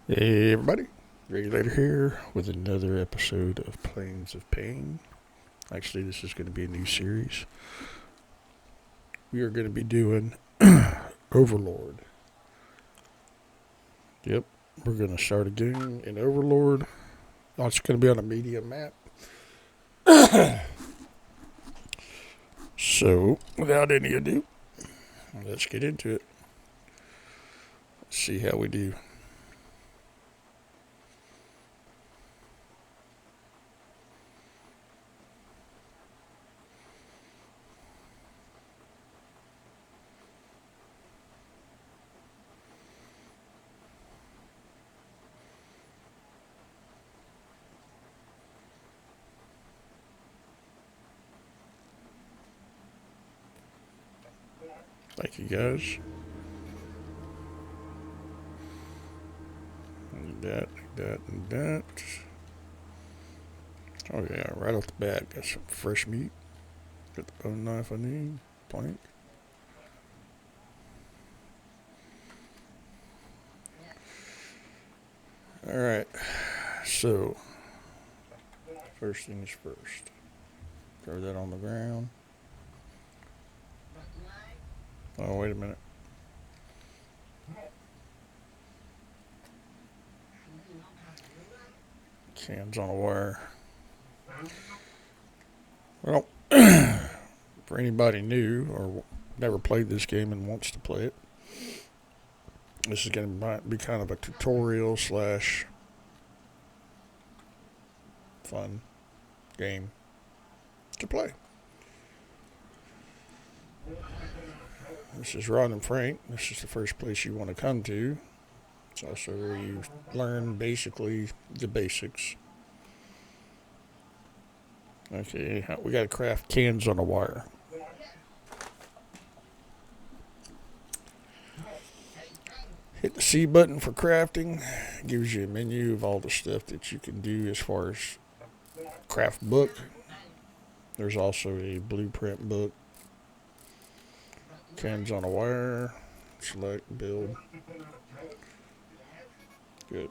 Hey everybody, Regulator here with another episode of Planes of Pain. Actually, this is going to be a new series. We are going to be doing Overlord. Yep, we're going to start again in Overlord. Oh, it's going to be on a medium map. So, without any ado, let's get into it. Let's see how we do. Thank you guys. And that. Oh yeah, right off the bat, got some fresh meat. Got the bone knife I need. Plank. Alright, so first things first. Throw that on the ground. Oh, wait a minute. Cans on a wire. Well, for anybody new or never played this game and wants to play it, this is going to be kind of a tutorial slash fun game to play. This is Ron and Frank. This is the first place you want to come to. It's also where you learn basically the basics. Okay, we got to craft cans on a wire. Hit the C button for crafting. It gives you a menu of all the stuff that you can do as far as craft book. There's also a blueprint book. Cans on a wire. Select, build. Good.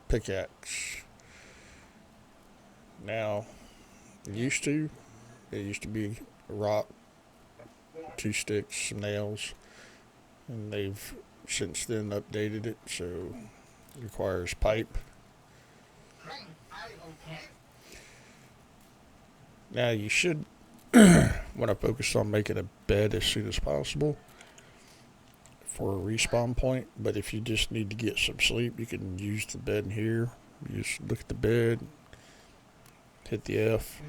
Pickaxe. Now, it used to be a rock, two sticks, some nails, and they've since then updated it, so it requires pipe. Now you should want to focus on making a bed as soon as possible for a respawn point, but if you just need to get some sleep, you can use the bed in here. You just look at the bed, hit the F,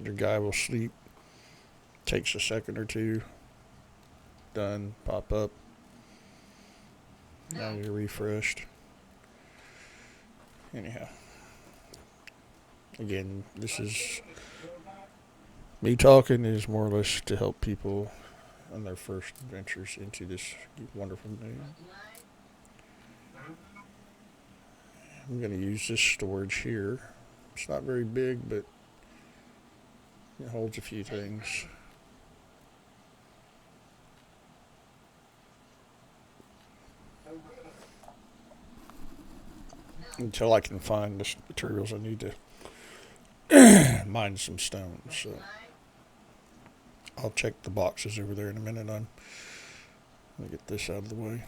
your guy will sleep. Takes a second or two. Done. Pop up. Now you're refreshed. Anyhow. Again, this is me talking is more or less to help people on their first adventures into this wonderful game. I'm going to use this storage here. It's not very big, but it holds a few things. Until I can find the materials I need to mine some stones. So I'll check the boxes over there in a minute. I'm going to get this out of the way.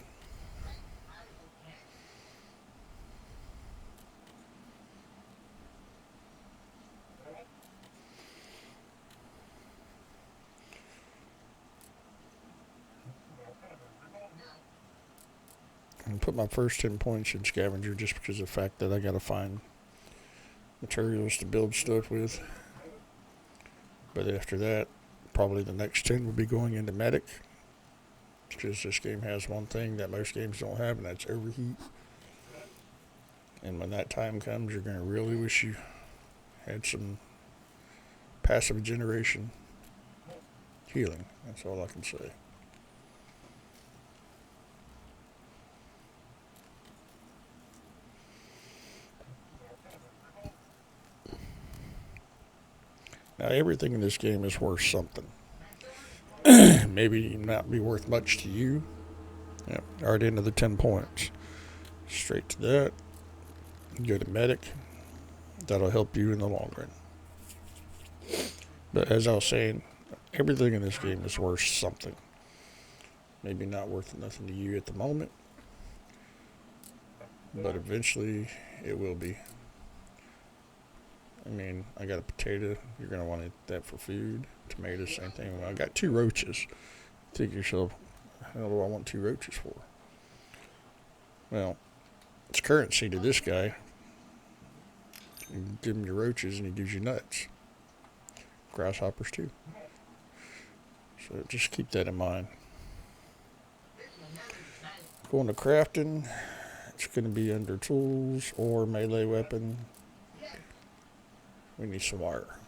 And put my first 10 points in scavenger just because of the fact that I got to find materials to build stuff with. But after that, probably the next 10 will be going into medic, because this game has one thing that most games don't have, and that's overheat. And when that time comes, you're going to really wish you had some passive generation healing. That's all I can say. Now, everything in this game is worth something. Maybe not be worth much to you, Yep, right into the 10 points. Straight to that. Go to medic. That'll help you in the long run. But as I was saying, everything in this game is worth something. Maybe not worth nothing to you at the moment, but eventually it will be. I mean, I got a potato. You're going to want that for food. Tomatoes, same thing. Well, I got 2 roaches. Think to yourself, how do I want 2 roaches for? Well, it's currency to this guy. You give him your roaches and he gives you nuts. Grasshoppers too. So just keep that in mind. Going to crafting. It's going to be under tools or melee weapon. We need some wire.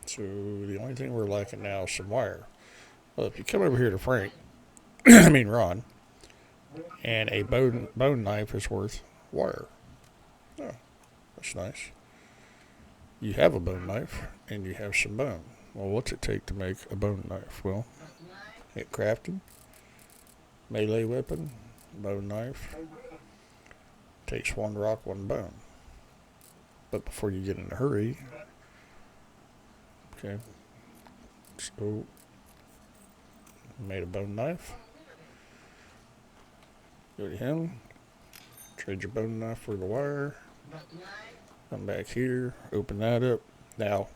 So the only thing we're lacking now is some wire. Well, if you come over here to Frank, Ron, and a bone knife is worth wire. Oh, that's nice. You have a bone knife and you have some bone. Well, what's it take to make a bone knife? Well, hit crafting, melee weapon, bone knife. Takes 1 rock, 1 bone. But before you get in a hurry, okay, so made a bone knife. Go to him, trade your bone knife for the wire. Come back here, open that up. Now,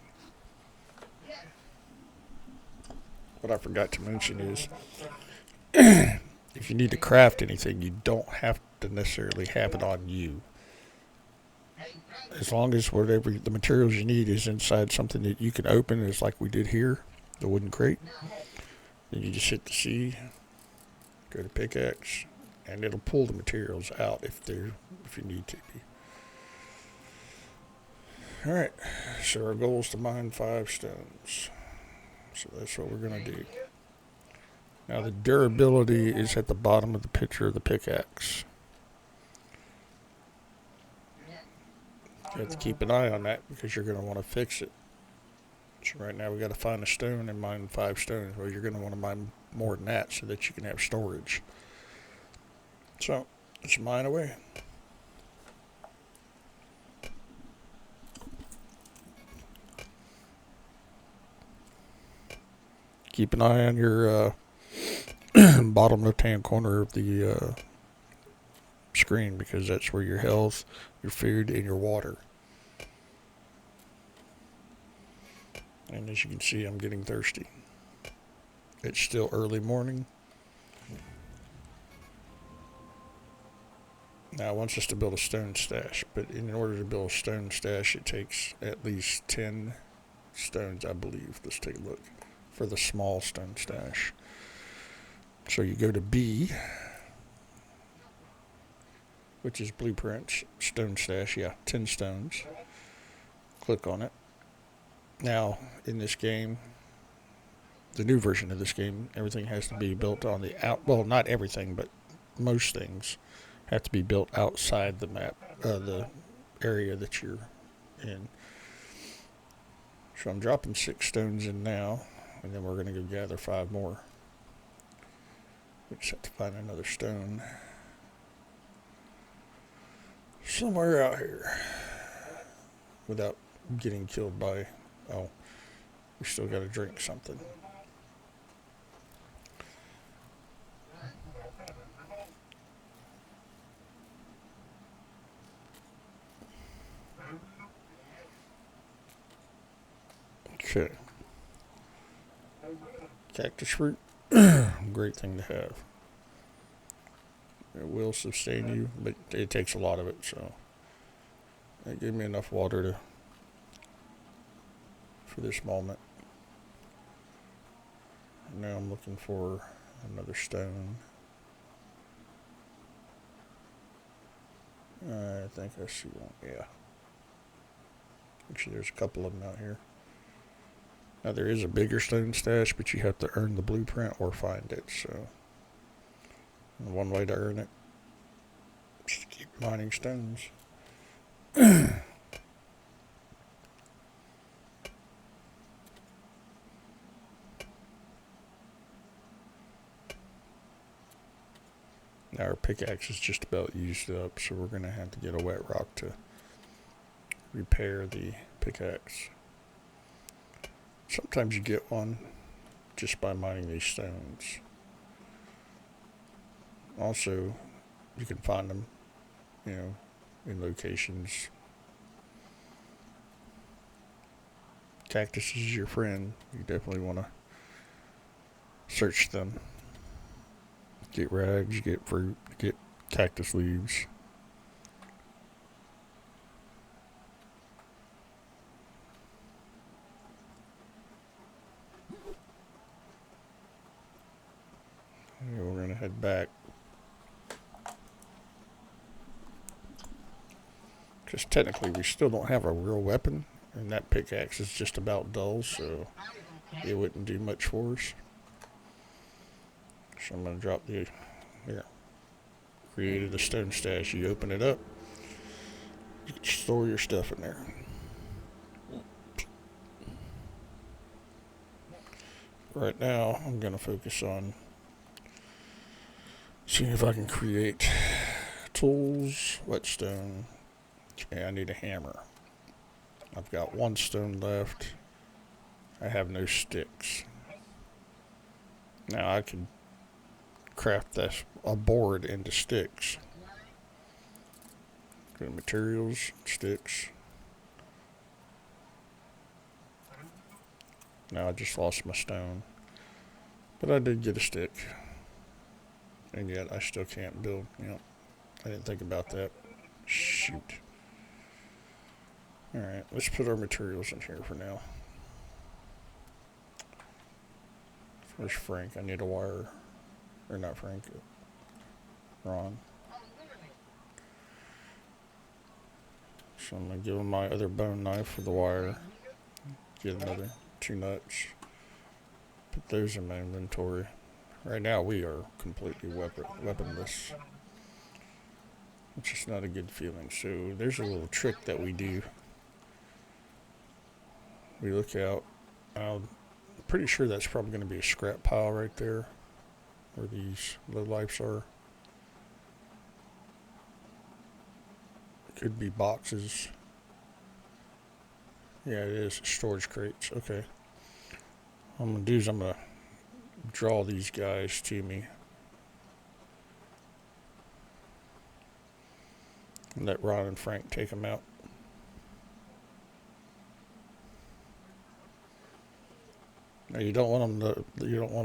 what I forgot to mention is, if you need to craft anything, you don't have to necessarily have it on you. As long as whatever the materials you need is inside something that you can open, is like we did here, the wooden crate. Then you just hit the C, go to pickaxe, and it'll pull the materials out if you need to be. Alright, so our goal is to mine 5 stones. So that's what we're going to do. Now the durability is at the bottom of the picture of the pickaxe. You have to keep an eye on that because you're going to want to fix it. So right now we got to find a stone and mine 5 stones. Well, you're going to want to mine more than that so that you can have storage. So let's mine away. Keep an eye on your bottom left-hand corner of the screen because that's where your health, your food, and your water. And as you can see, I'm getting thirsty. It's still early morning. Now it wants us to build a stone stash, but in order to build a stone stash, it takes at least 10 stones, I believe. Let's take a look for the small stone stash. So you go to B, which is blueprints, stone stash, 10 stones. Click on it. Now, in this game, the new version of this game, everything has to be built on the well, not everything, but most things have to be built outside the map, the area that you're in. So I'm dropping 6 stones in now, and then we're going to go gather 5 more. We just have to find another stone somewhere out here without getting killed by, we still got to drink something. Okay. Cactus fruit, great thing to have. It will sustain you, but it takes a lot of it, so it gave me enough water for this moment. Now I'm looking for another stone. I think I see one, yeah. Actually, there's a couple of them out here. Now there is a bigger stone stash, but you have to earn the blueprint or find it, so one way to earn it is to keep mining stones. Now our pickaxe is just about used up, so we're going to have to get a wet rock to repair the pickaxe. Sometimes you get one just by mining these stones. Also, you can find them, in locations. Cactus is your friend. You definitely want to search them. Get rags, get fruit, get cactus leaves. Yeah, we're going to head back. Because technically we still don't have a real weapon, and that pickaxe is just about dull, so it wouldn't do much for us. So I'm going to drop the, here, created a stone stash. You open it up, you can store your stuff in there. Right now, I'm going to focus on seeing if I can create tools, whetstone. Okay, I need a hammer. I've got one stone left. I have no sticks. Now I can craft a board into sticks. Go to materials, sticks. Now I just lost my stone. But I did get a stick. And yet I still can't build. I didn't think about that. Shoot. Alright, let's put our materials in here for now. Where's Frank? I need a wire. Or not Frank. Ron. So I'm going to give him my other bone knife for the wire. Get another 2 nuts. Put those in my inventory. Right now we are completely weaponless. Which is not a good feeling. So there's a little trick that we do. We look out. I'm pretty sure that's probably going to be a scrap pile right there. Where these lowlifes are. Could be boxes. Yeah, it is. Storage crates. Okay. What I'm going to do is I'm going to draw these guys to me. And let Ron and Frank take them out. Now you don't want to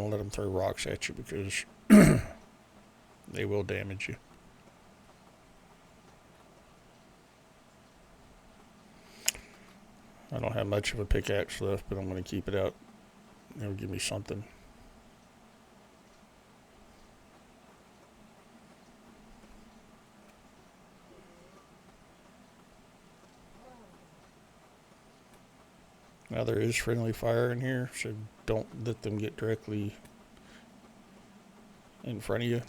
let them throw rocks at you because they will damage you. I don't have much of a pickaxe left, but I'm going to keep it out. It'll give me something. Now there is friendly fire in here, so don't let them get directly in front of you.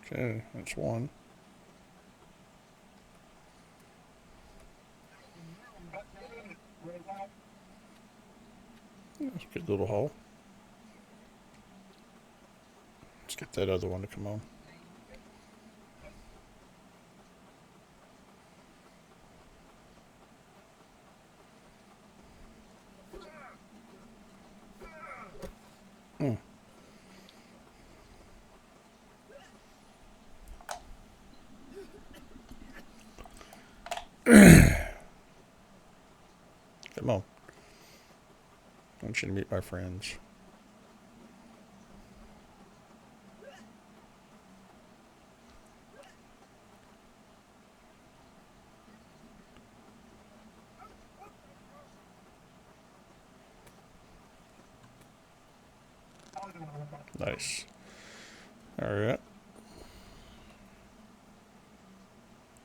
Okay, that's one. That's a good little hole. Let's get that other one to come on. Come on. I want you to meet my friends. Nice. Alright.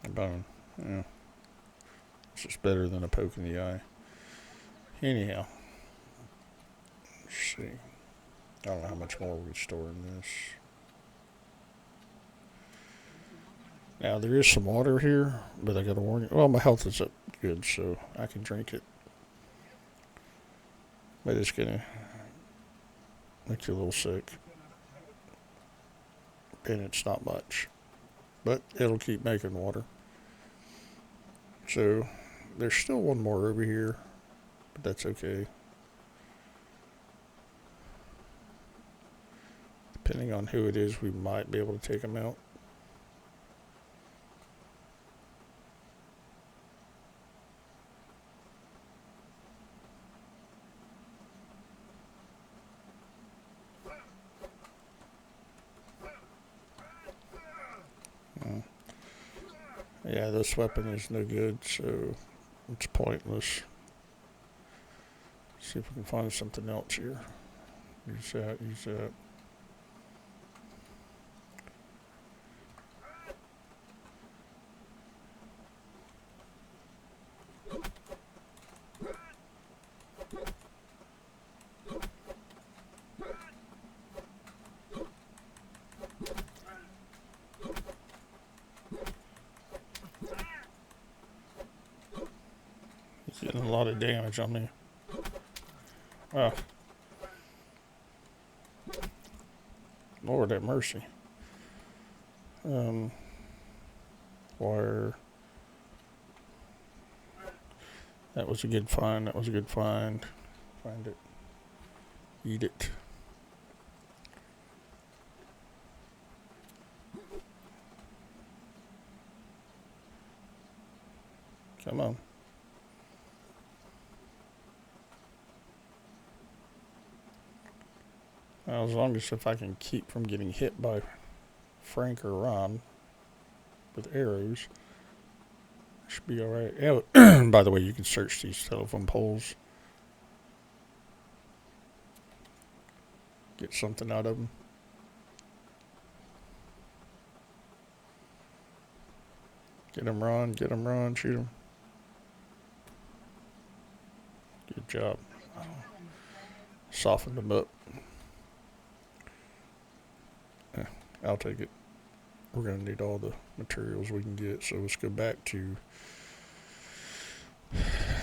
A bone. Yeah. It's just better than a poke in the eye. Anyhow. Let's see. I don't know how much more we can store in this. Now, there is some water here, but I gotta warn you. Well, my health is up good, so I can drink it. but it's gonna make you a little sick. And it's not much, but it'll keep making water. So there's still one more over here, but that's okay. Depending on who it is, we might be able to take them out. Yeah, this weapon is no good, so it's pointless. See if we can find something else here. Use that, use that. He's getting a lot of damage on me. Oh. Lord have mercy. Wire. That was a good find. That was a good find. Find it. Eat it. Come on. Well, as long as if I can keep from getting hit by Frank or Ron with arrows, should be alright. Yeah, by the way, you can search these telephone poles. Get something out of them. Get them, Ron, shoot them. Good job. Softened them up. I'll take it. We're going to need all the materials we can get, so let's go back to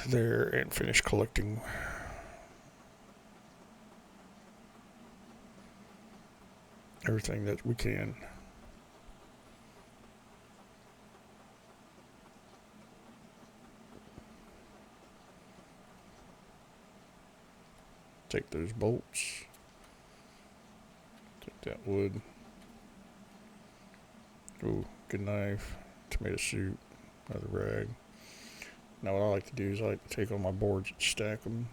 there and finish collecting everything that we can. Take those bolts. Take that wood. Ooh, good knife. Tomato soup. Another rag. Now what I like to do is I like to take all my boards and stack them.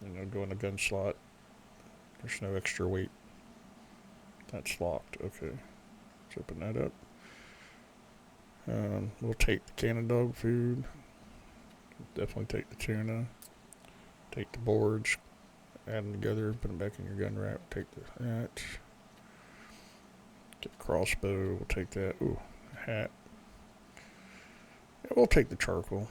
And they'll go in the gun slot. There's no extra weight. That's locked. Okay. Let's open that up. We'll take the can of dog food. Definitely take the tuna. Take the boards. Add them together. Put them back in your gun rack. Take that. Get the crossbow. We'll take that. Ooh, hat. Yeah, we'll take the charcoal.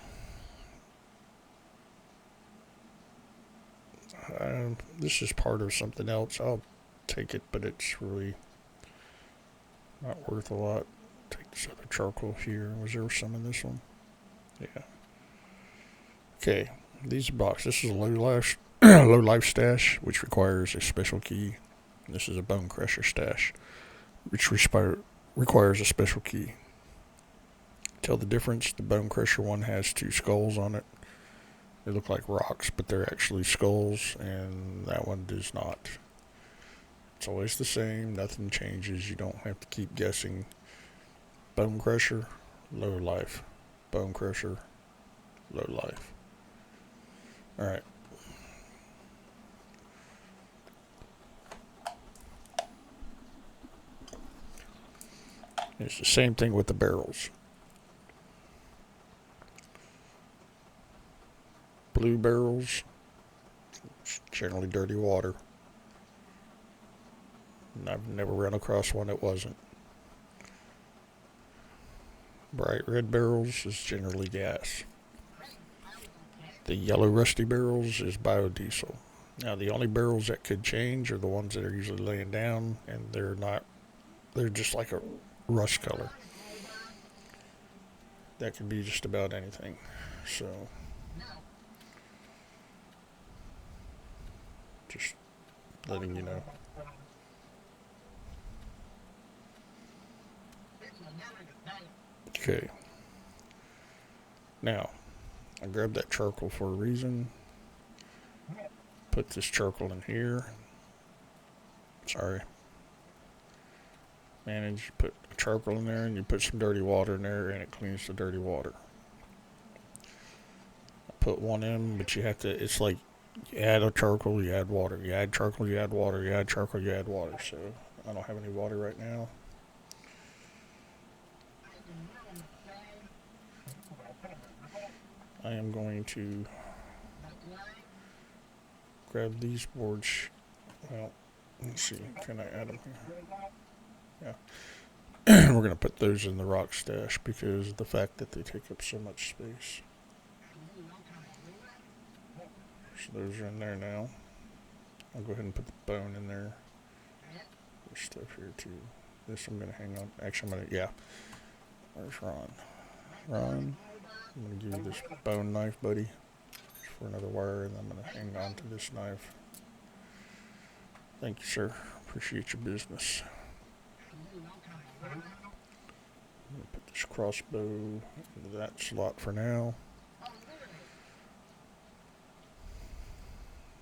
This is part of something else. I'll take it, but it's really not worth a lot. Take this other charcoal here. Was there some in this one? Yeah. Okay. These boxes. This is a low life stash, which requires a special key. This is a bone crusher stash, which requires a special key. Tell the difference. The bone crusher one has 2 skulls on it. They look like rocks, but they're actually skulls, and that one does not. It's always the same. Nothing changes. You don't have to keep guessing. Bone crusher, low life. Bone crusher, low life. Alright. It's the same thing with the barrels. Blue barrels, it's generally dirty water. And I've never run across one that wasn't. Bright red barrels is generally gas. The yellow rusty barrels is biodiesel. Now the only barrels that could change are the ones that are usually laying down, and they're just like a rust color. That could be just about anything. So Just letting you know. Okay. Now, I grabbed that charcoal for a reason. Put this charcoal in here. Sorry. Manage, put charcoal in there and you put some dirty water in there and it cleans the dirty water. I put one in, but you have to, it's like you add a charcoal, you add water, you add charcoal, you add water, you add charcoal, you add water. So I don't have any water right now. I am going to grab these boards. Well, let's see, can I add them here? Yeah. We're going to put those in the rock stash because of the fact that they take up so much space. So those are in there now. I'll go ahead and put the bone in there. There's stuff here too. This I'm going to hang on. Actually, I'm going to, yeah. Where's Ron? Ron, I'm going to give you this bone knife, buddy, for another wire, and I'm going to hang on to this knife. Thank you, sir. Appreciate your business. I'm going to put this crossbow into that slot for now.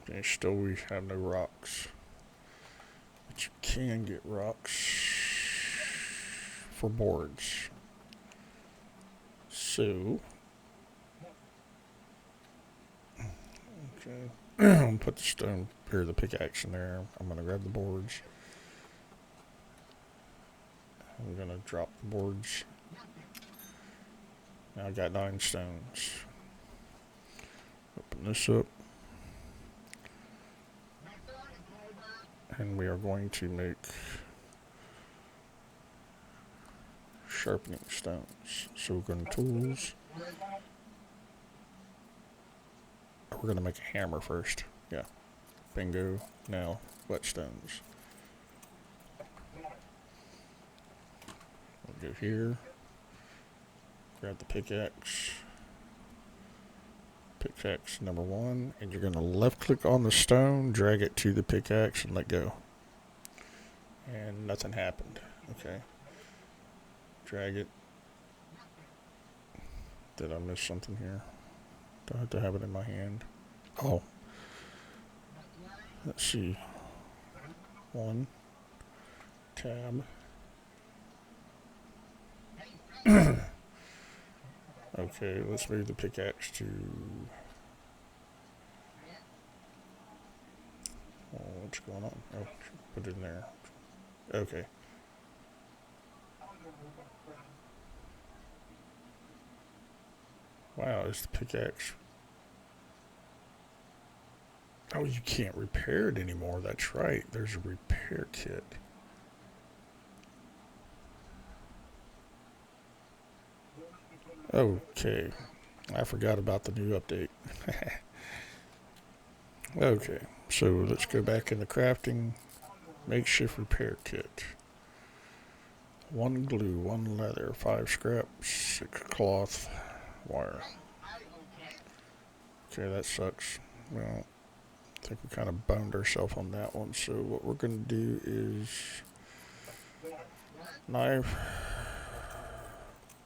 Okay, still we have no rocks. But you can get rocks for boards. So, okay, I'm going to put the stone here, the pickaxe in there. I'm going to grab the boards. I'm going to drop the boards. Now I got 9 stones. Open this up. And we are going to make sharpening stones. So we're going to tools. We're going to make a hammer first. Yeah. Bingo. Now, whetstones. We'll go here. Grab the pickaxe. Pickaxe number 1. And you're going to left click on the stone, drag it to the pickaxe, and let go. And nothing happened. Okay. Drag it. Did I miss something here? Do I have to have it in my hand? Oh. Let's see. 1. Tab. Okay, let's move the pickaxe to... Oh, what's going on? Oh, put it in there. Okay. Wow, is the pickaxe... Oh, you can't repair it anymore. That's right. There's a repair kit. Okay. I forgot about the new update. Okay. So let's go back into crafting. Makeshift repair kit. 1 glue, 1 leather, 5 scrap, 6 cloth, wire. Okay, that sucks. Well, I think we kind of boned ourselves on that one. So what we're going to do is knife,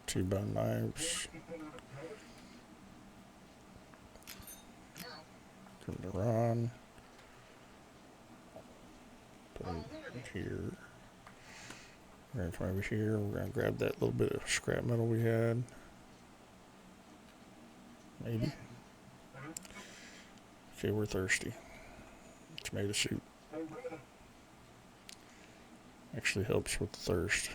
2 bone knives. Come to Ron. Put them here. We're going to come over here. We're going to grab that little bit of scrap metal we had. Maybe. Okay, we're thirsty. Tomato soup. Actually helps with the thirst.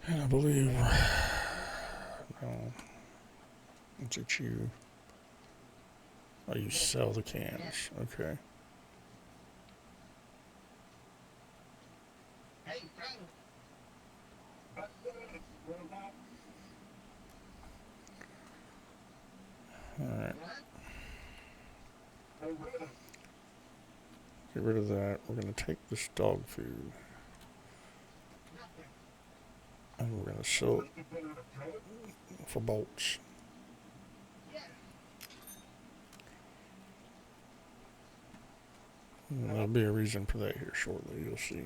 And I believe, no, it's at you. Oh, you sell the cans. Okay. Get rid of that. We're going to take this dog food. And we're going to sell it for bolts. And there'll be a reason for that here shortly, you'll see.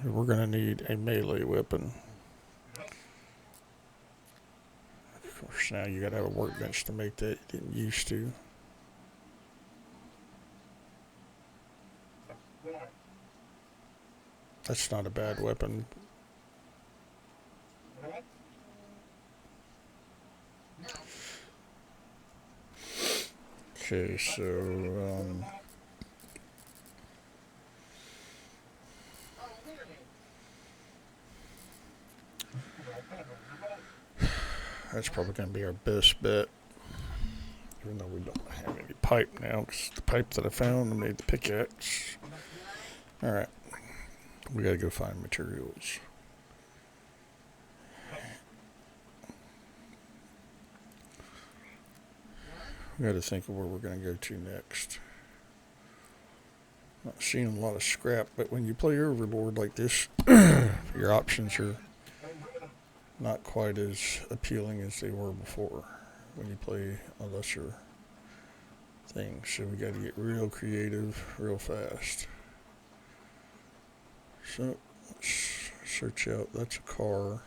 We're going to need a melee weapon. Of course, now you got to have a workbench to make that. You didn't used to. That's not a bad weapon. Okay, so that's probably going to be our best bet. Even though we don't have any pipe now, because the pipe that I found made the pickaxe. Alright, we got to go find materials. We got to think of where we're going to go to next. Not seeing a lot of scrap, but when you play Overlord like this, your options are not quite as appealing as they were before when you play a lesser thing. So we got to get real creative real fast. So let's search out. That's a car.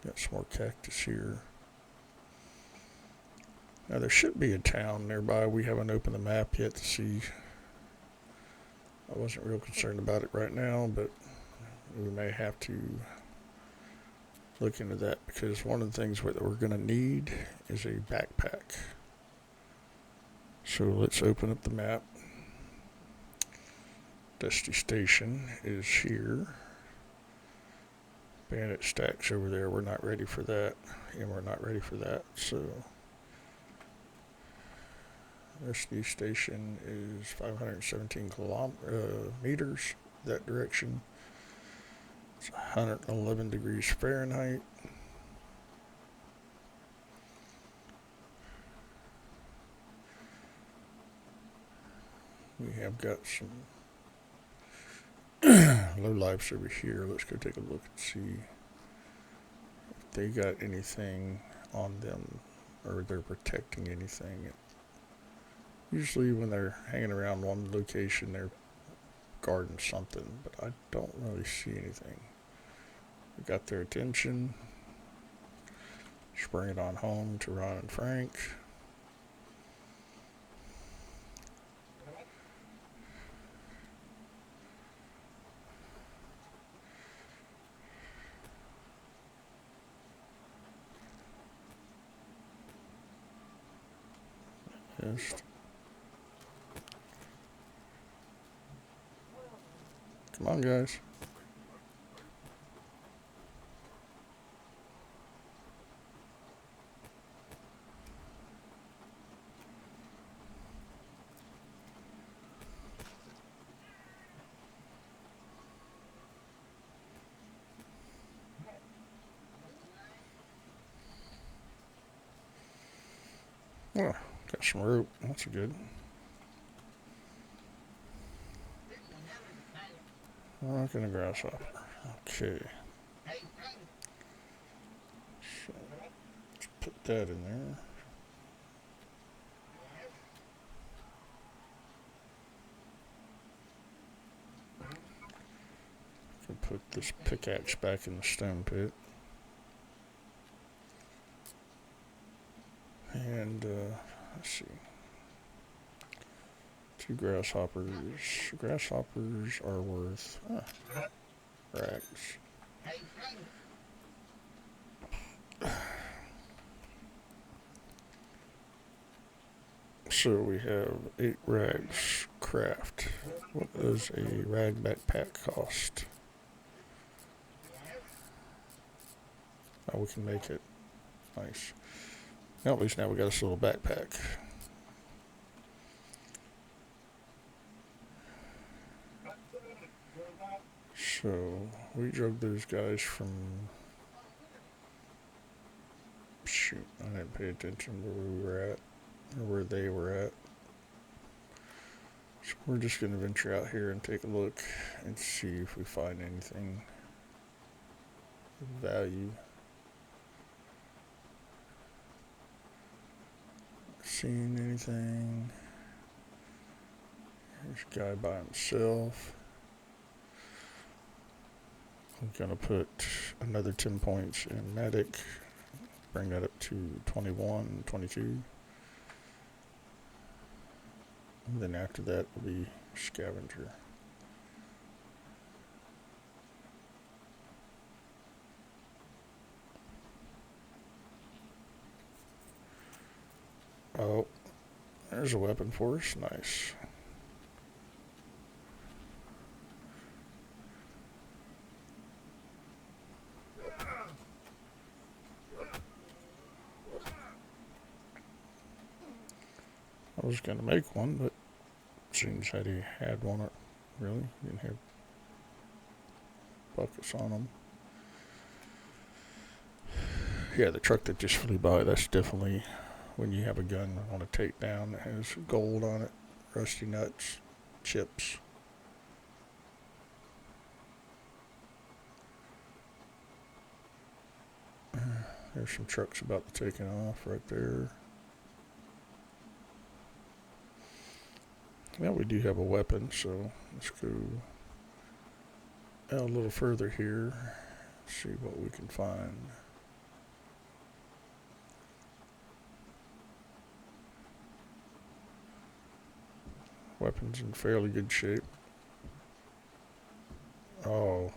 Got some more cactus here. Now there should be a town nearby. We haven't opened the map yet to see. I wasn't real concerned about it right now, but we may have to look into that, because one of the things that we're going to need is a backpack. So let's open up the map. Dusty Station is here. Bandit stacks over there. We're not ready for that, and we're not ready for that. So Dusty Station is 517 meters that direction. It's 111 degrees Fahrenheit. We have got some low lives over here. Let's go take a look and see if they got anything on them, or they're protecting anything. Usually when they're hanging around one location, they're guarding something, but I don't really see anything. We got their attention. Just bring it on home to Ron and Frank. Just come on, guys. Oh, got some rope. That's good. Not gonna grasshopper. Okay. So let's put that in there. Can put this pickaxe back in the stone pit. And let's see. 2 grasshoppers. Grasshoppers are worth rags. So we have 8 rags craft. What does a rag backpack cost? Oh, we can make it. Nice. Now, at least now we got us a little backpack. So we drug those guys from. Shoot, I didn't pay attention where we were at, or where they were at. We're just going to venture out here and take a look and see if we find anything of value. Seeing anything? There's a guy by himself. I'm going to put another 10 points in medic. Bring that up to 21, 22. And then after that will be scavenger. Oh, there's a weapon for us. Nice. I was going to make one, but seems that he had one. Really? He didn't have buckets on him. Yeah, the truck that just flew by, that's definitely when you have a gun on a takedown that has gold on it, rusty nuts, chips. There's some trucks about to take off right there. Yeah, we do have a weapon, so let's go out a little further here, see what we can find. Weapon's in fairly good shape. Oh,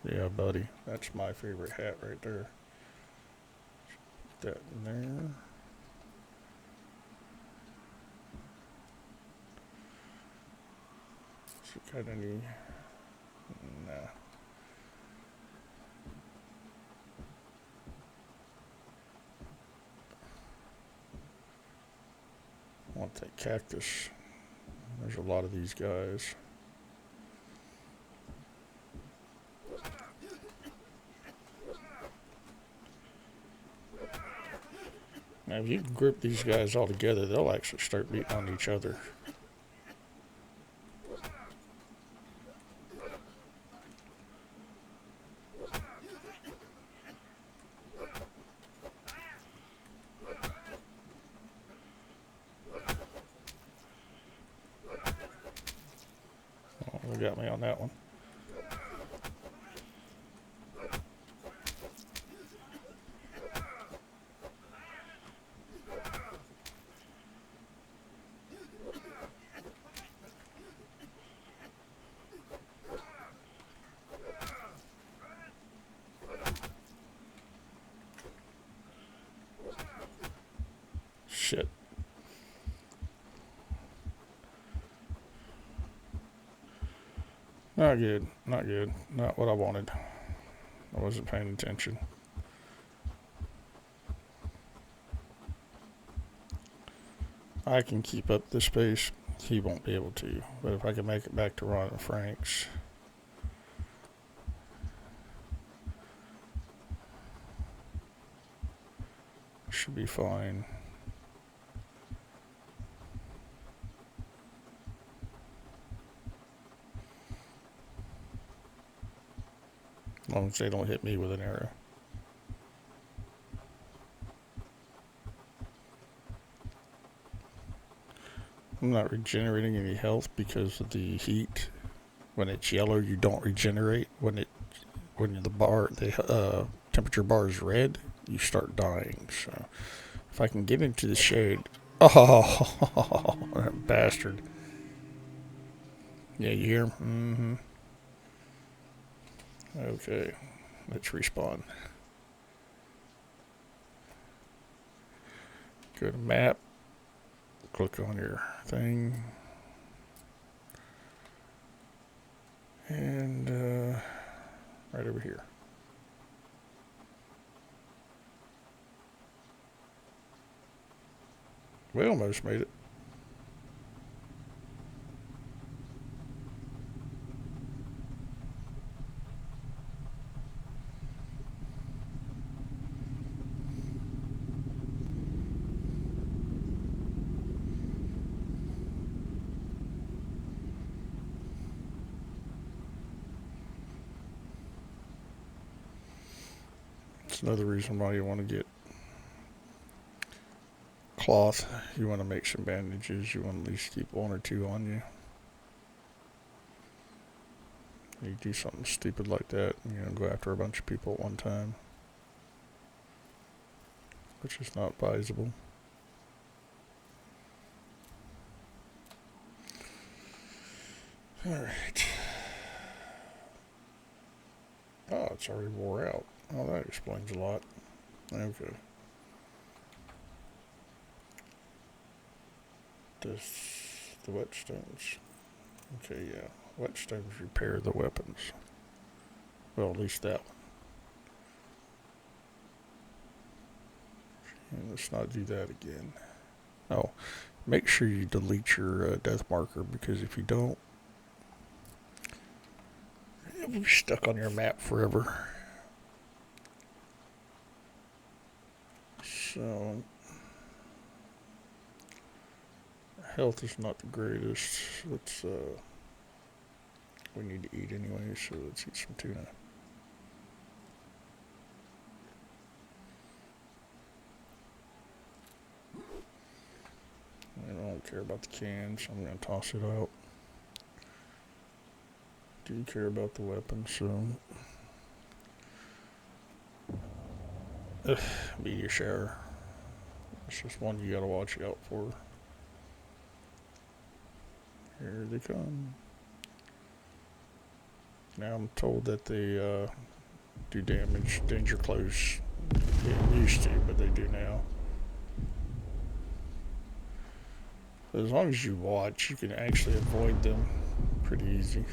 yeah, buddy. That's my favorite hat right there. Put that in there. Got any? Nah. I want that cactus. There's a lot of these guys. Now, if you can grip these guys all together, they'll actually start beating on each other. Oh, they got me on that one. Shit. Not good. Not good. Not what I wanted. I wasn't paying attention. I can keep up this pace. He won't be able to. But if I can make it back to Ron and Frank's, should be fine. As long as they don't hit me with an arrow. I'm not regenerating any health because of the heat. When it's yellow, you don't regenerate. When the temperature bar is red, you start dying. So if I can get into the shade, oh, that bastard! Yeah, you hear him? Mm-hmm. Okay, let's respawn. Go to map. Click on your thing. And right over here. We almost made it. That's another reason why you want to get cloth. You want to make some bandages. You want to at least keep one or two on you. You do something stupid like that, and go after a bunch of people at one time, which is not advisable. Alright. Oh, it's already wore out. Oh, that explains a lot. Okay. The whetstones. Okay, yeah. Whetstones repair the weapons. Well, at least that one. And let's not do that again. Oh, make sure you delete your death marker, because if you don't, it'll be stuck on your map forever. So, health is not the greatest. We need to eat anyway, so let's eat some tuna. I don't care about the cans, so I'm going to toss it out. Do you care about the weapon? So, meteor shower. It's just one you gotta watch out for. Here they come. Now I'm told that they do damage. Danger close. Didn't used to, but they do now. But as long as you watch, you can actually avoid them pretty easy.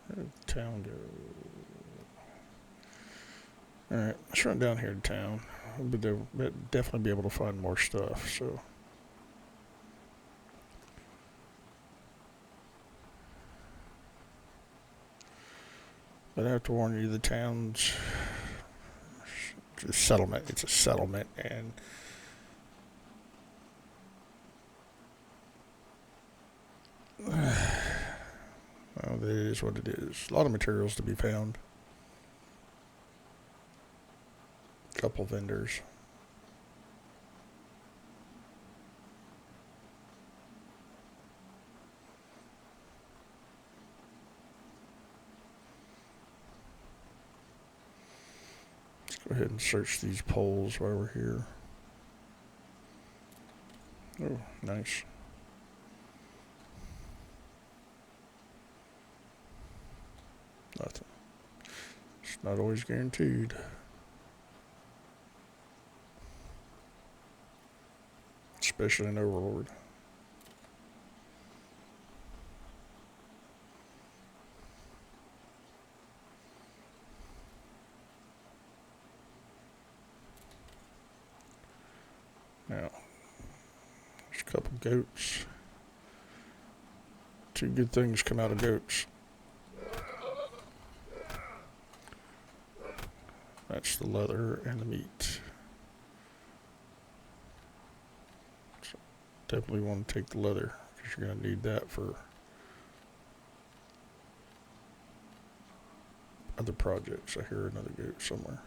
Where did the town go? Alright, let's run down here to town. We'll definitely be able to find more stuff, so. But I have to warn you, the town's a settlement. It's a settlement, and well, that is what it is. A lot of materials to be found. A couple vendors. Let's go ahead and search these poles while we're here. Oh, nice. Nothing. It's not always guaranteed. Especially in Overlord. Now, there's a couple goats. Two good things come out of goats. That's the leather and the meat. So definitely want to take the leather, because you're going to need that for other projects. I hear another goat somewhere.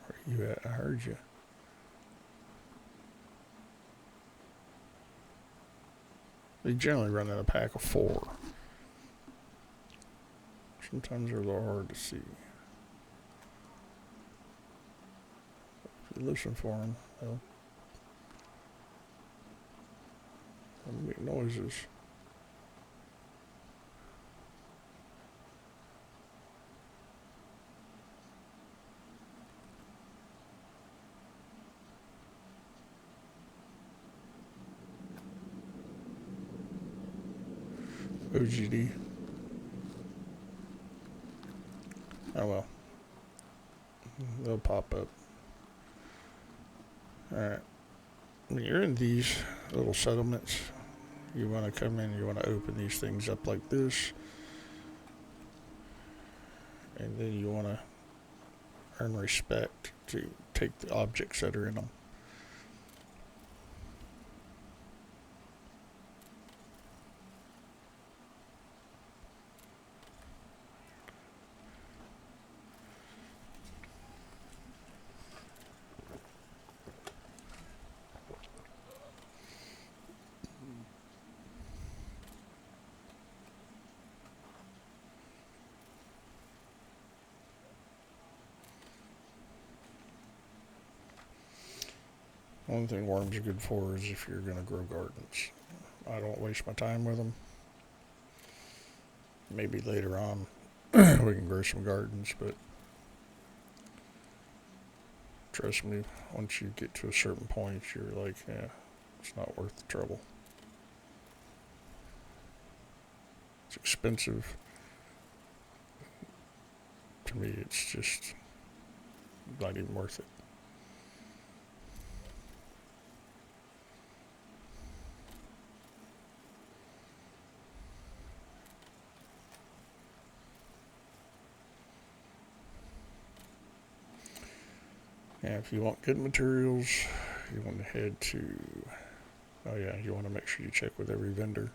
Where you at? I heard you. They generally run in a pack of 4. Sometimes they're a little hard to see. If you listen for them, they'll make noises. OGD. Oh well. They'll pop up. Alright. when you're in these little settlements, you want to come in, you want to open these things up like this, and then you want to earn respect to take the objects that are in them. One thing worms are good for is if you're going to grow gardens. I don't waste my time with them. Maybe later on we can grow some gardens, but trust me, once you get to a certain point, you're like, yeah, it's not worth the trouble. It's expensive. To me, it's just not even worth it. Yeah, if you want good materials, you want to head to. Oh, yeah, you want to make sure you check with every vendor.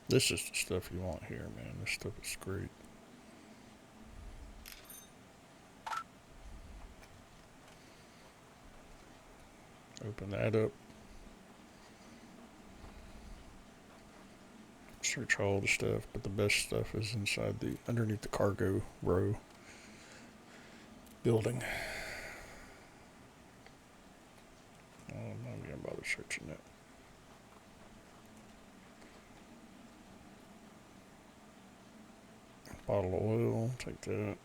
This is the stuff you want here, man. This stuff is great. Open that up. Search all the stuff, but the best stuff is inside the underneath the cargo row building. I'm not gonna bother searching that. Bottle of oil, take that. A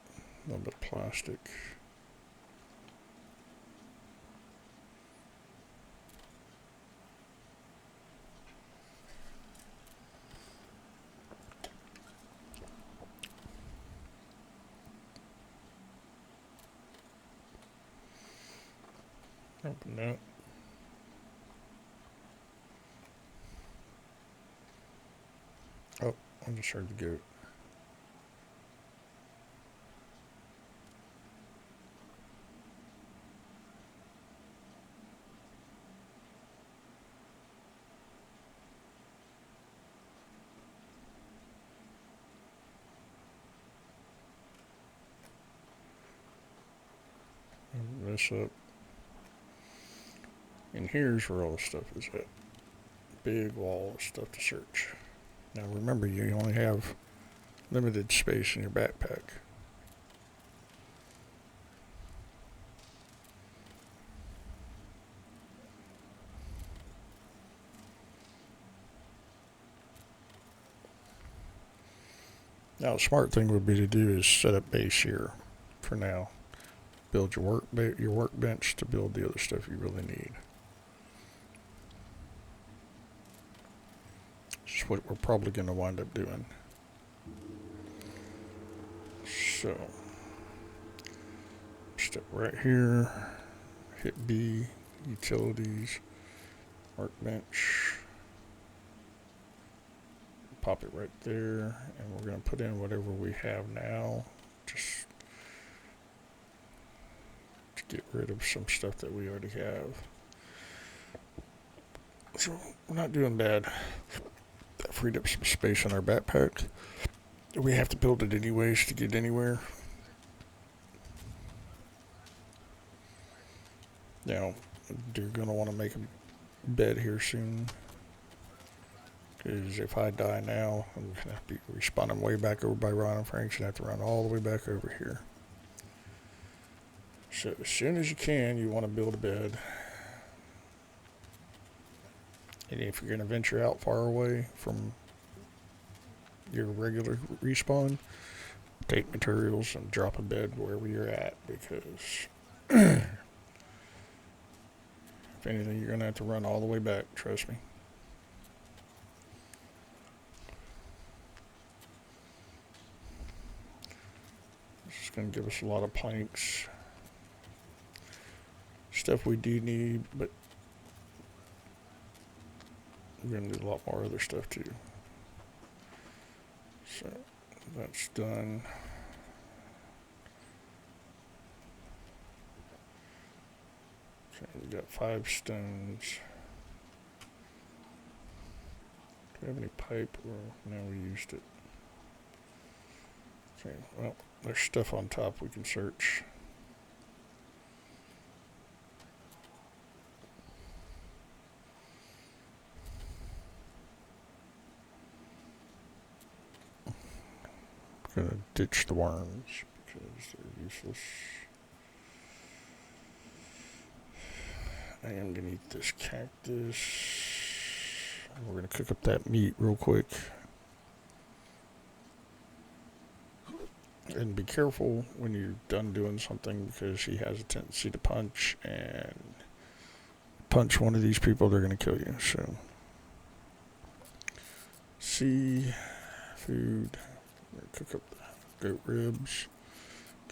little bit of plastic. Open that. Oh, I just heard the goat. Open this up. And here's where all the stuff is at. Big wall of stuff to search. Now remember, you only have limited space in your backpack. Now, the smart thing would be to do is set up base here for now. Build your workbench to build the other stuff you really need. This is what we're probably going to wind up doing. So, step right here, hit B, utilities, workbench, pop it right there, and we're going to put in whatever we have now, just to get rid of some stuff that we already have. So, we're not doing bad. That freed up some space in our backpack. We have to build it anyways to get anywhere. Now, you're going to want to make a bed here soon. Because if I die now, I'm going to have to be respawning way back over by Ron and Frank's and have to run all the way back over here. So as soon as you can, you want to build a bed. And if you're going to venture out far away from your regular respawn, take materials and drop a bed wherever you're at, because If anything, you're going to have to run all the way back, trust me. This is going to give us a lot of planks. Stuff we do need, but we're going to need a lot more other stuff too. So that's done. Okay, we got 5 stones. Do we have any pipe? Or no, we used it. Okay, well, there's stuff on top we can search. I'm gonna ditch the worms because they're useless. I am gonna eat this cactus. We're gonna cook up that meat real quick. And be careful when you're done doing something because he has a tendency to punch, and punch one of these people, they're gonna kill you. So, seafood. We're gonna cook up the goat ribs,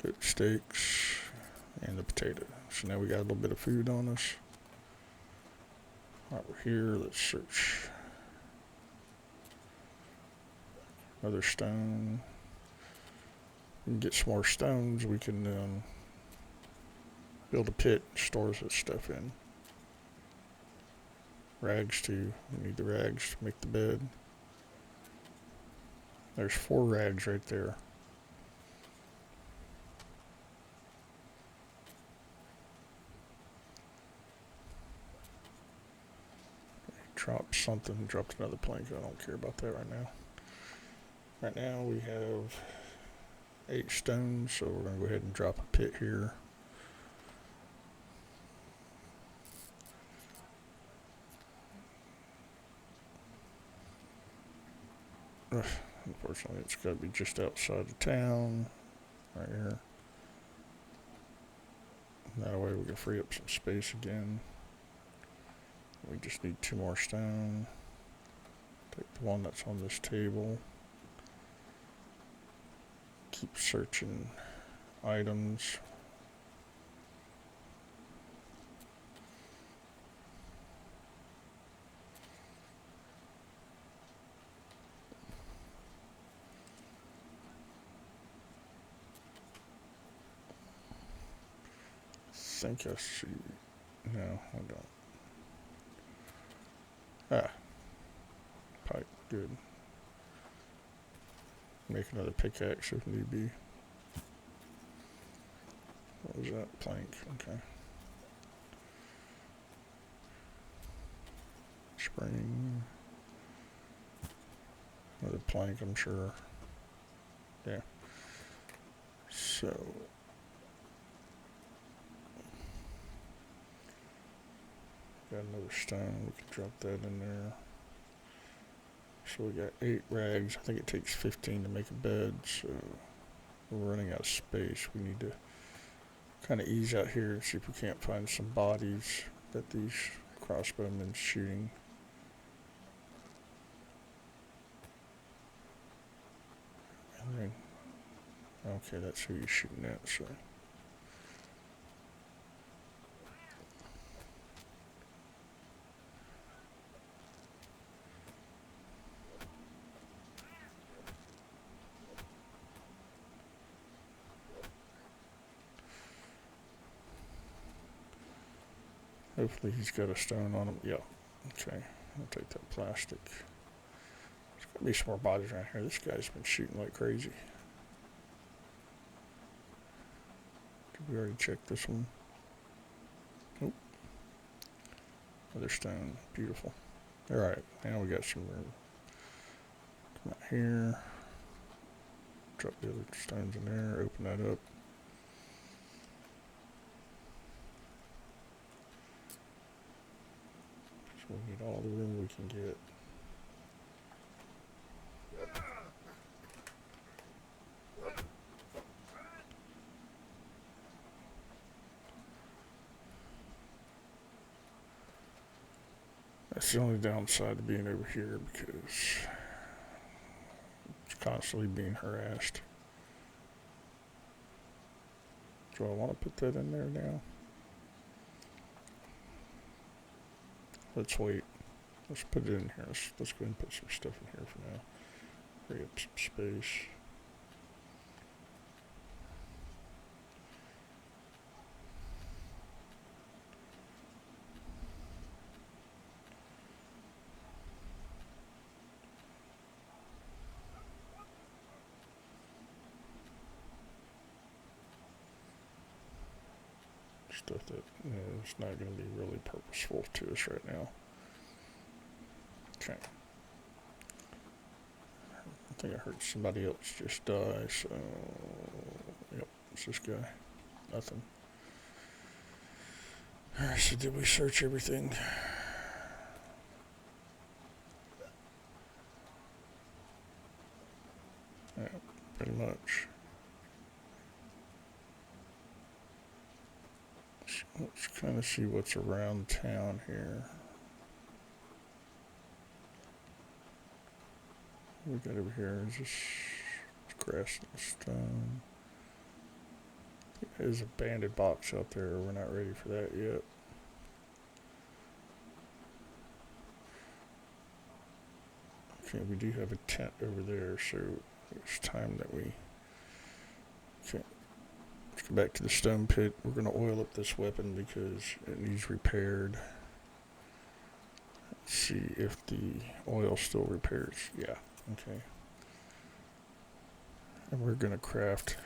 goat steaks, and the potato. So now we got a little bit of food on us. Alright, we're here. Let's search. Another stone. We can get some more stones. We can build a pit, store this stuff in. Rags too. We need the rags to make the bed. There's 4 rags right there. Dropped something, dropped another plank. I don't care about that right now. Right now we have 8 stones, so we're going to go ahead and drop a pit here. Unfortunately, it's got to be just outside of town, right here. That way we can free up some space again. We just need 2 more stone. Take the one that's on this table. Keep searching items. I think I see. No, I don't. Ah. Pipe. Good. Make another pickaxe if need be. What was that? Plank. Okay. Spring. Another plank, I'm sure. Yeah. So. Got another stone. We can drop that in there. So we got 8 rags. I think it takes 15 to make a bed. So we're running out of space. We need to kind of ease out here and see if we can't find some bodies that these crossbowmen shooting. And then, okay, that's who you're shooting at. So. Hopefully he's got a stone on him. Yeah. Okay. I'll take that plastic. There's got to be some more bodies around here. This guy's been shooting like crazy. Did we already check this one? Nope. Another stone. Beautiful. Alright. Now we got some room. Come out here. Drop the other stones in there. Open that up. So we need all the room we can get. That's the only downside to being over here because it's constantly being harassed. Do I want to put that in there now? Let's wait. Let's put it in here. Let's go ahead and put some stuff in here for now. Free up some space. Stuff that it's not going to be really purposeful to us right now. Okay. I think I heard somebody else just die, so yep, it's this guy. Nothing. Alright, so did we search everything? Yeah, pretty much. So let's kind of see what's around town here. What we got over here is just grass and stone. There's a banded box out there. We're not ready for that yet. Okay, we do have a tent over there, so it's time that we... Okay, let's go back to the stone pit. We're going to oil up this weapon because it needs repaired. Let's see if the oil still repairs. Yeah, okay. And we're going to craft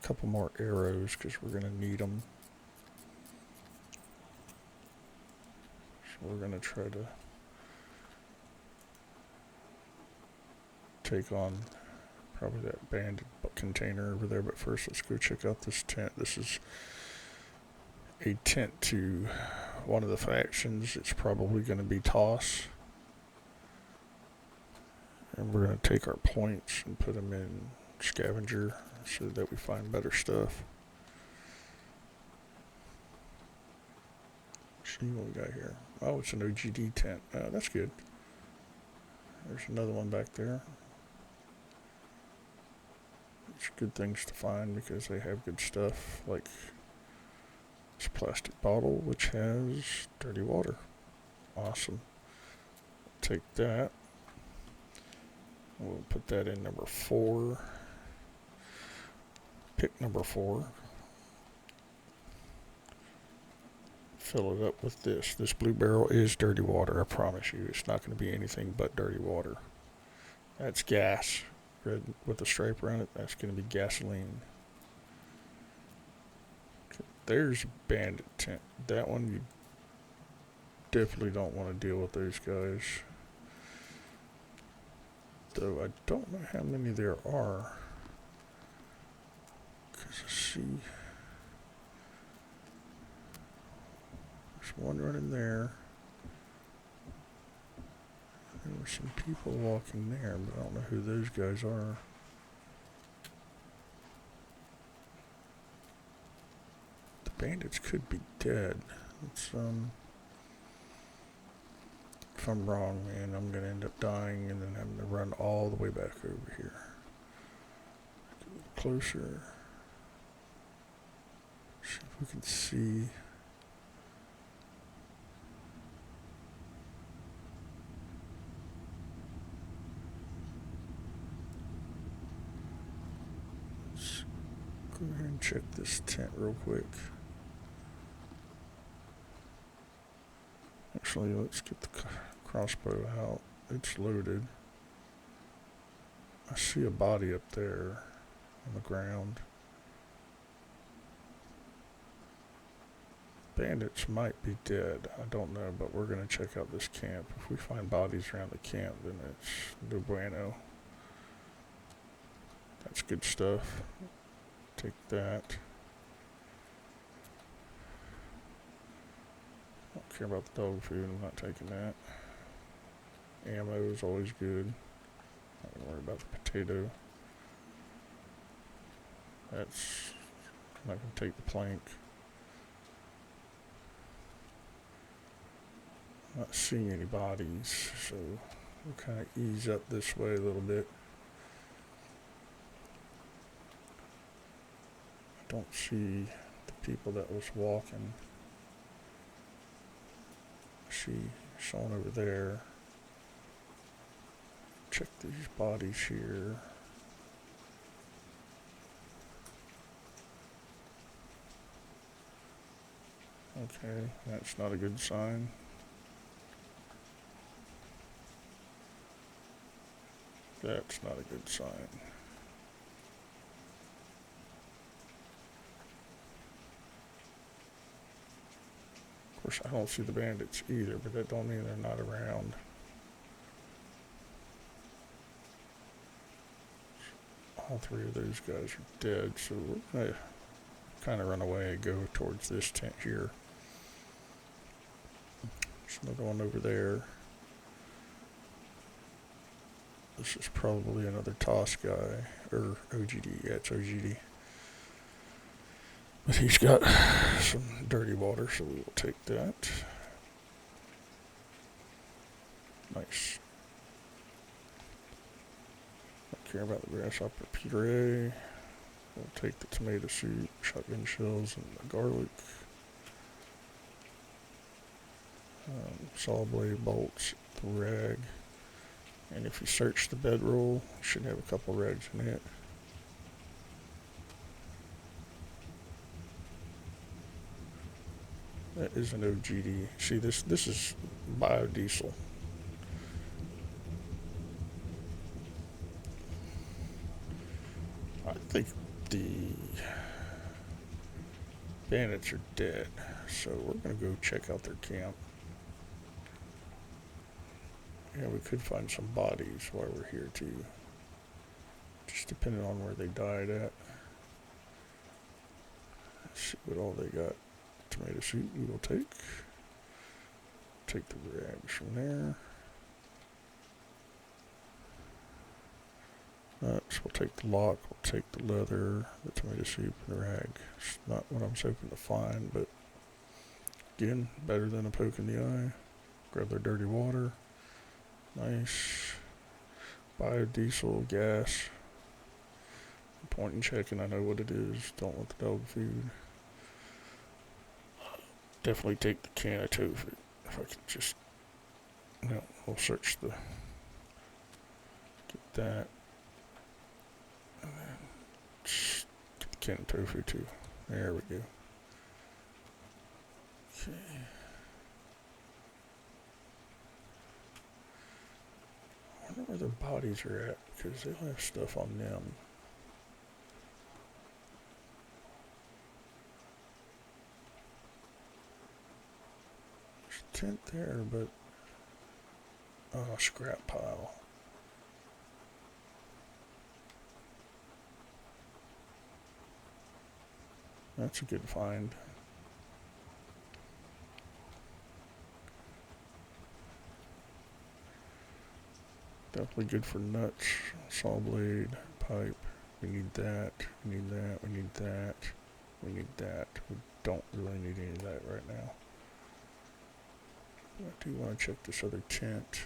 a couple more arrows because we're going to need them. So we're going to try to take on probably that banded container over there, but first let's go check out this tent. This is a tent to one of the factions. It's probably going to be Toss, and we're going to take our points and put them in scavenger so that we find better stuff. See what we got here. Oh, it's an OGD tent. That's good. There's another one back there. It's good things to find because they have good stuff, like this plastic bottle which has dirty water. Awesome. Take that. We'll put that in number 4. Pick number 4. Fill it up with this. This blue barrel is dirty water, I promise you. It's not going to be anything but dirty water. That's gas. Red with a stripe around it, that's going to be gasoline. Okay, there's a bandit tent. That one, you definitely don't want to deal with those guys. Though I don't know how many there are. Because I see there's one running there. There were some people walking there, but I don't know who those guys are. The bandits could be dead. It's, if I'm wrong, man, I'm going to end up dying and then having to run all the way back over here. Closer. See if we can see. Go ahead and check this tent real quick. Actually, let's get the crossbow out. It's loaded. I see a body up there on the ground. Bandits might be dead. I don't know, but we're going to check out this camp. If we find bodies around the camp, then it's no bueno. That's good stuff. Take that. I don't care about the dog food. I'm not taking that. Ammo is always good. Not going to worry about the potato. That's... I'm not going to take the plank. Not seeing any bodies, so we'll kind of ease up this way a little bit. I don't see the people that was walking. I see someone over there. Check these bodies here. Okay, that's not a good sign. That's not a good sign. Of course, I don't see the bandits either, but that don't mean they're not around. All three of those guys are dead, so we're gonna kind of run away and go towards this tent here. There's another one over there. This is probably another toss guy, or OGD. Yeah, it's OGD. But he's got some dirty water, so we will take that. Nice. Don't care about the grasshopper puree. We'll take the tomato soup, shotgun shells, and the garlic. Saw blade bolts, the rag. And if you search the bedroll, you should have a couple rags in it. That is an OGD. See, this is biodiesel. I think the bandits are dead, so we're gonna go check out their camp. Yeah, we could find some bodies while we're here too. Just depending on where they died at. Let's see what all they got. Tomato soup we will take. Take the rags from there. So we'll take the lock, we'll take the leather, the tomato soup, and the rag. It's not what I was hoping to find, but again, better than a poke in the eye. Grab their dirty water. Nice. Biodiesel, gas. Point and checking, I know what it is. Don't want the dog food. Definitely take the can of tofu. If I could just, we'll search the, get that. And then just get the can of tofu too. There we go. Okay. I wonder where their bodies are at, because they'll have stuff on them. There's a tent there, but scrap pile. That's a good find. Definitely good for nuts, saw blade, pipe. We need that, we need that, we need that, we need that. We don't really need any of that right now. I do want to check this other tent.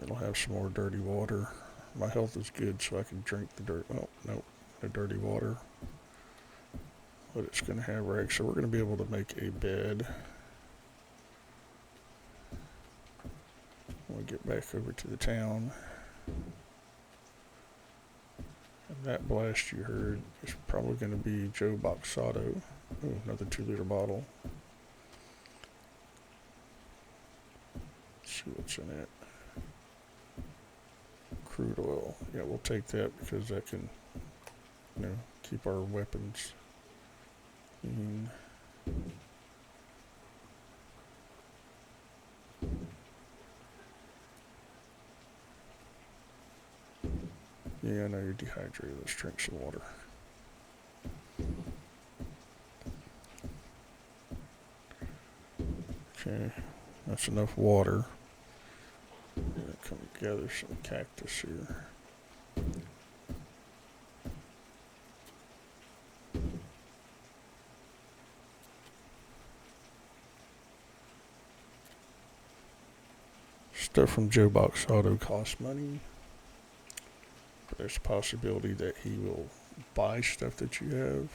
It'll have some more dirty water. My health is good, so I can drink the dirt. Oh, nope, no dirty water. But it's going to have rags, so we're going to be able to make a bed. When we get back over to the town. And that blast you heard is probably going to be Joe Boxato. Oh, another 2-liter bottle. Let's see what's in it. Crude oil. Yeah, we'll take that because that can, keep our weapons clean. Yeah, I know you're dehydrated. Let's drink some water. Okay, that's enough water. I'm gonna come gather some cactus here. Stuff from Joe Box Auto costs money. But there's a possibility that he will buy stuff that you have.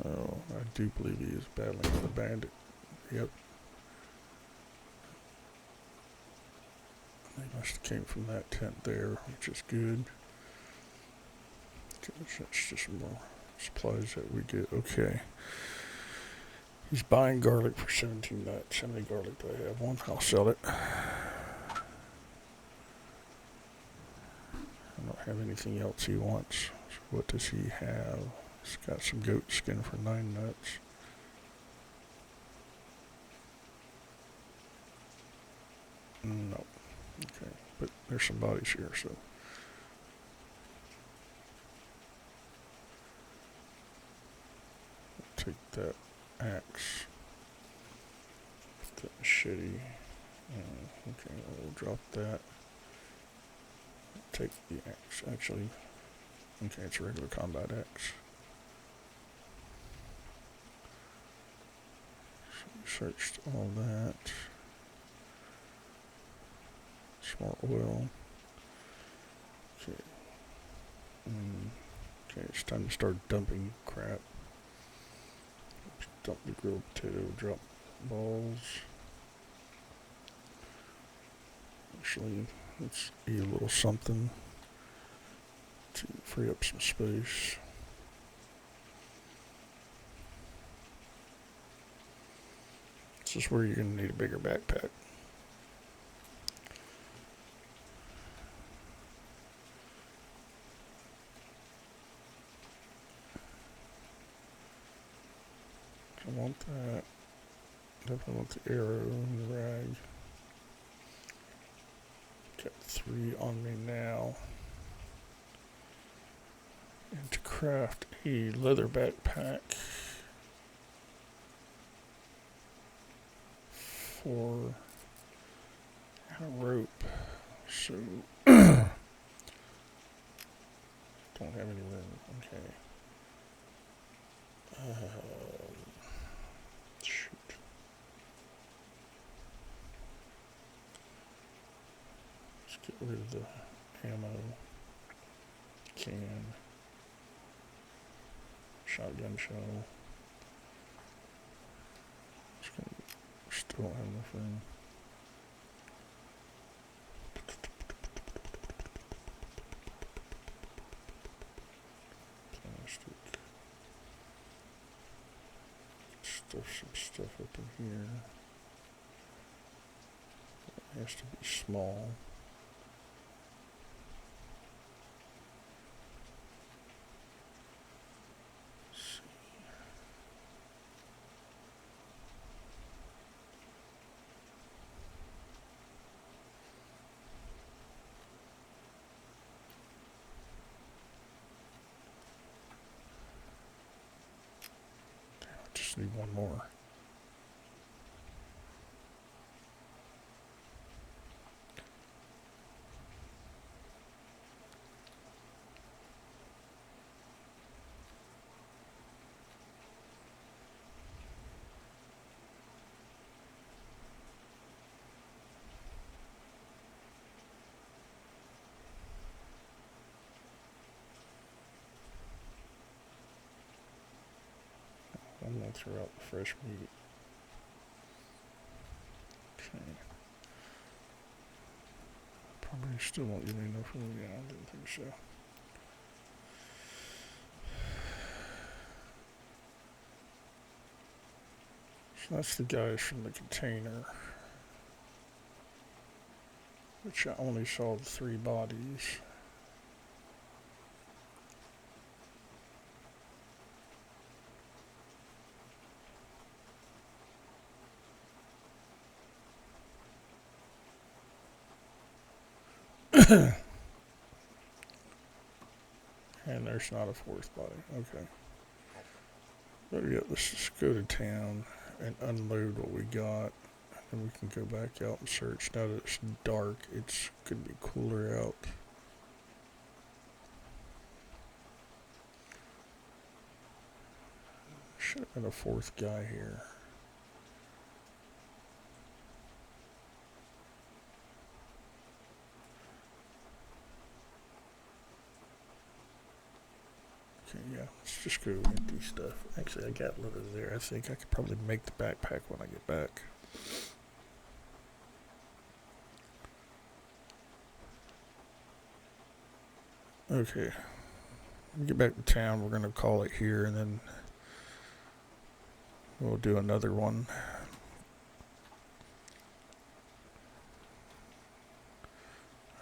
Oh, I do believe he is battling with a bandit. Yep. They must have came from that tent there, which is good. That's just more supplies that we get. Okay. He's buying garlic for 17 nuts. How many garlic do I have? One. I'll sell it. I don't have anything else he wants. So what does he have? He's got some goat skin for 9 nuts. No. Okay. But there's some bodies here, so. Take that axe. That machete. Okay, we'll drop that. Take the axe. Actually, okay, it's a regular combat axe. So we searched all that. Smart oil. Okay. Okay, it's time to start dumping crap. Dump the grilled potato, drop balls. Actually, let's eat a little something to free up some space. This is where you're going to need a bigger backpack. I want that. Definitely want the arrow and the rag. Got 3 on me now. And to craft a leather backpack for a rope. So don't have any room. Okay. Shoot. Let's get rid of the ammo. Can. Shotgun shell. Still don't have enough room. Plastic. Stuff some stuff up in here. It has to be small. Just need one more. I'm going to throw out the fresh meat. Okay. Probably still won't give me enough room. Yeah, I didn't think so. So that's the guys from the container. Which I only saw the 3 bodies. And there's not a 4th body. Okay. But yeah, let's just go to town and unload what we got. and we can go back out and search. Now that it's dark, it's going to be cooler out. Should have been a fourth guy here. Okay, yeah, let's just go empty stuff. Actually, I got a little there. I think I could probably make the backpack when I get back. Okay, when we get back to town, we're going to call it here, and then we'll do another one.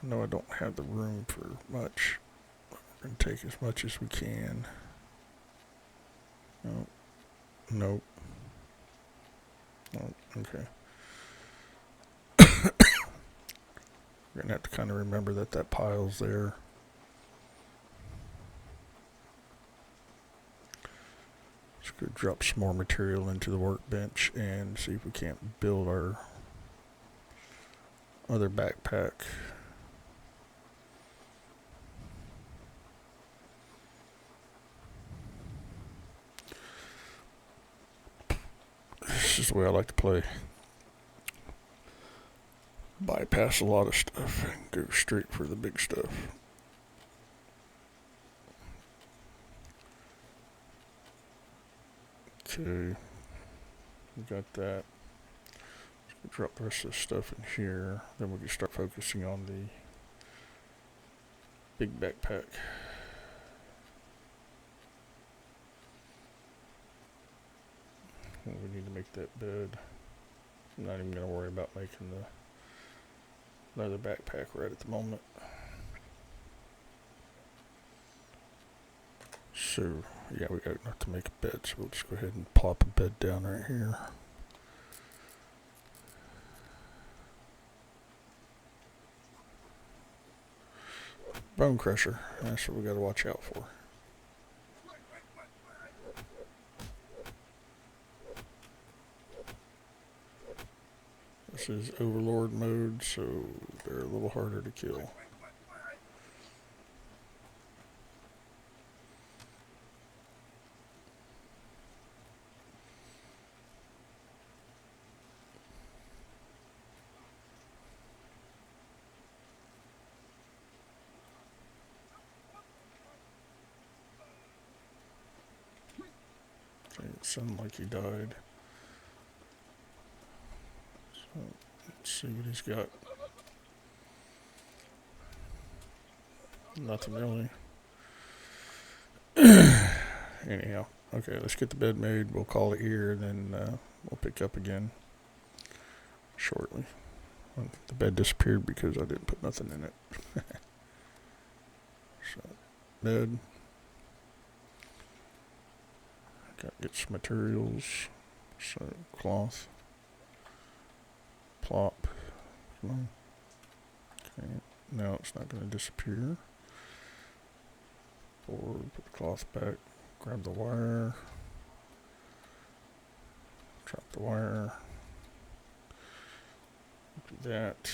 I know I don't have the room for much. We're going to take as much as we can. Nope. Nope. Nope. Okay. We're going to have to kind of remember that that pile's there. Let's go drop some more material into the workbench and see if we can't build our other backpack. This is the way I like to play. Bypass a lot of stuff and go straight for the big stuff. Okay, we got that. Let's drop the rest of the stuff in here. Then we can start focusing on the big backpack. We need to make that bed. I'm not even going to worry about making the leather backpack right at the moment. So, yeah, we got enough to make a bed, so we'll just go ahead and plop a bed down right here. Bone crusher, that's what we got to watch out for. This is Overlord mode, so they're a little harder to kill. Okay, it sounded like he died. So, let's see what he's got. Nothing really. Anyhow, okay, let's get the bed made. We'll call it here, and then we'll pick up again shortly. The bed disappeared because I didn't put nothing in it. So, bed. Got to get some materials. So, cloth. Plop. Come on. Okay, now it's not going to disappear. Forward, put the cloth back. Grab the wire. Drop the wire. Do that.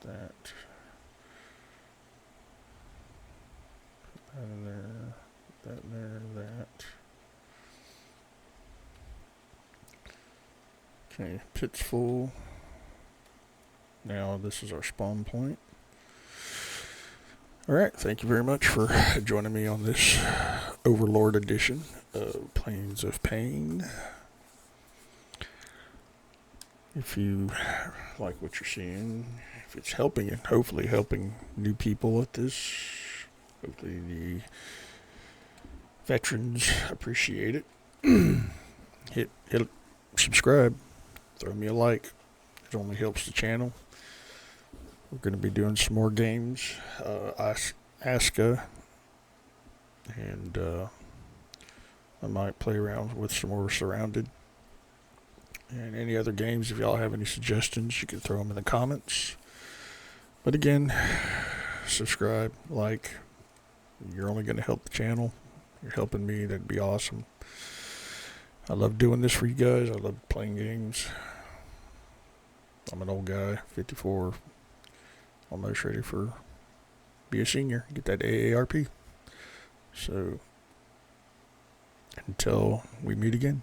That. Put that in there. Put that in there. That. Okay, pit's full. Now this is our spawn point. Alright, thank you very much for joining me on this Overlord edition of Plains of Pain. If you like what you're seeing, if it's helping and hopefully helping new people at this, hopefully the veterans appreciate it. hit subscribe, throw me a like. It only helps the channel. We're going to be doing some more games, Aska, and I might play around with some more Surrounded. And any other games, if y'all have any suggestions, you can throw them in the comments. But again, subscribe, like. You're only going to help the channel. You're helping me. That'd be awesome. I love doing this for you guys. I love playing games. I'm an old guy, 54, almost ready for be a senior, get that AARP. So until we meet again.